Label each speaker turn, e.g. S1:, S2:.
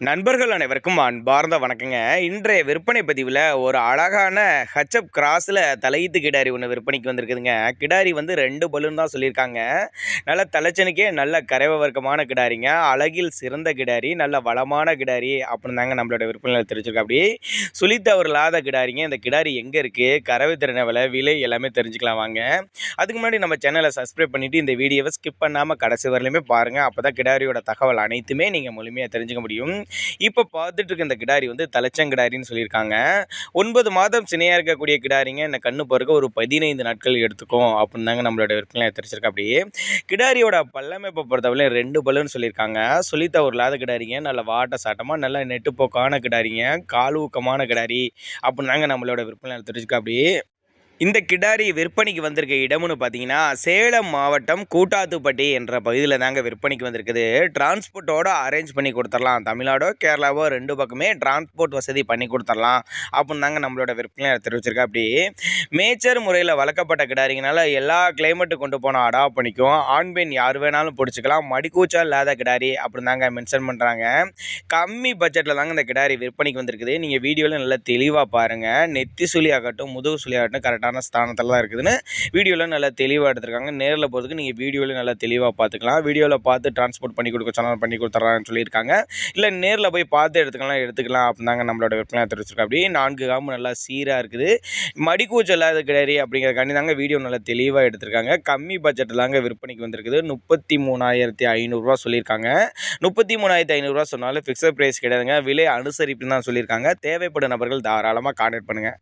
S1: நண்பர்கள் அனைவருக்கும் அன்பார்ந்த வணக்கங்க. இன்றைய விற்பனை பதிவில் ஒரு அழகான ஹச்எப் கிராஸில் தலையீத்து கிடாரி ஒன்று விற்பனைக்கு வந்திருக்குதுங்க. கிடாரி வந்து 2 பல்லுன்னு தான் சொல்லியிருக்காங்க. நல்ல தலைச்சனுக்கே நல்ல கறவை வர்க்கமான கிடாரிங்க. அழகில் சிறந்த கிடாரி, நல்ல வளமான கிடாரி அப்படின்னு தாங்க நம்மளோட விற்பனையில் தெரிஞ்சிருக்கோம். அப்படி சுழித்தவர் இல்லாத கிடாரிங்க. இந்த கிடாரி எங்கே இருக்குது, கறவை திறன் எவ்வளோ, விலை எல்லாமே தெரிஞ்சுக்கலாம் வாங்க. அதுக்கு முன்னாடி நம்ம சேனலை சப்ஸ்கிரைப் பண்ணிவிட்டு இந்த வீடியோவை ஸ்கிப் பண்ணாமல் கடைசி வரலையுமே பாருங்கள். அப்போ தான் கிடாரியோட தகவல் அனைத்துமே நீங்கள் முழுமையாக தெரிஞ்சுக்க முடியும். இப்போ பார்த்துட்டு இருக்க இந்த கிடாரி வந்து தலைச்சங்கிடாரின்னு சொல்லியிருக்காங்க. 9 மாதம் சினையாக இருக்கக்கூடிய கிடாரிங்க. இந்த கண்ணு பொறுக்க ஒரு 15 நாட்கள் எடுத்துக்கும் அப்படின்னு தாங்க நம்மளோட விற்பனை தெரிஞ்சிருக்கா. அப்படியே கிடாரியோட பல்லமைப்பை பொறுத்தவரை 2 பல்லுன்னு சொல்லியிருக்காங்க. சொல்லித்த ஒரு இல்லாத கிடாரிங்க. நல்ல வாட்ட சாட்டமாக நல்ல நெட்டுப்போக்கான கிடாரிங்க, கால் ஊக்கமான கிடாரி அப்படின்னு தாங்க நம்மளோட விற்பனை தெரிஞ்சிருக்கா. அப்படியே இந்த கிடாரி விற்பனைக்கு வந்திருக்க இடம்னு பார்த்தீங்கன்னா, சேலம் மாவட்டம் கூட்டாத்துப்பட்டி என்ற பகுதியில் தாங்க விற்பனைக்கு வந்திருக்குது. டிரான்ஸ்போர்ட்டோட அரேஞ்ச் பண்ணி கொடுத்துடலாம். தமிழ்நாடோ கேரளாவோ 2 பக்கமே டிரான்ஸ்போர்ட் வசதி பண்ணி கொடுத்துடலாம் அப்படின்னு தாங்க நம்மளோட விற்பனை தெரிவிச்சிருக்கா. அப்படி மேய்ச்சல் முறையில் வளர்க்கப்பட்ட கிடாரிங்கனால எல்லா கிளைமேட்டு கொண்டு போனால் அடாப்ட் பண்ணிக்கும். ஆண் பெண் யார் வேணாலும் பிடிச்சிக்கலாம். மடிக்கூச்சல் இல்லாத கிடாரி அப்படின்னு தாங்க மென்ஷன் பண்ணுறாங்க. கம்மி பட்ஜெட்டில் தாங்க இந்த கிடாரி விற்பனைக்கு வந்திருக்குது. நீங்கள் வீடியோவில் நல்லா தெளிவாக பாருங்கள். நெத்தி சுழி ஆகட்டும், முதுகு சுழி ஆகட்டும் கரெக்டான ஸ்தானத்தில் தான் இருக்குதுன்னு வீடியோவில் நல்லா தெளிவாக எடுத்திருக்காங்க. நேரில் போகிறதுக்கு நீங்கள் வீடியோவில் நல்லா தெளிவாக பார்த்துக்கலாம். வீடியோவில் பார்த்து டிரான்ஸ்போர்ட் பண்ணி கொடுக்க சொன்னால் பண்ணி கொடுத்துட்றான்னு சொல்லியிருக்காங்க. இல்லை நேரில் போய் பார்த்து எடுத்துக்கலாம் அப்படின்னு தாங்க நம்மளோட விற்பனை தெரிவிச்சிருக்கோம். அப்படி 4 காம்பு நல்லா சீராக இருக்குது. மடிக்கூச்சல் இல்லாத கிடாரி அப்படிங்கிறக்காண்டி தாங்க வீடியோ நல்லா தெளிவாக எடுத்திருக்காங்க. கம்மி பட்ஜெட்டில் தாங்க விற்பனைக்கு வந்திருக்குது. 33,500 சொல்லியிருக்காங்க. 33,500 சொன்னாலும் ஃபிக்ஸட் ப்ரைஸ் கிடையாதுங்க. விலை அனுசரிப்புன்னு தான் சொல்லியிருக்காங்க. தேவைப்படும் நபர்கள் தாராளமாக கான்டாக்ட் பண்ணுங்கள்.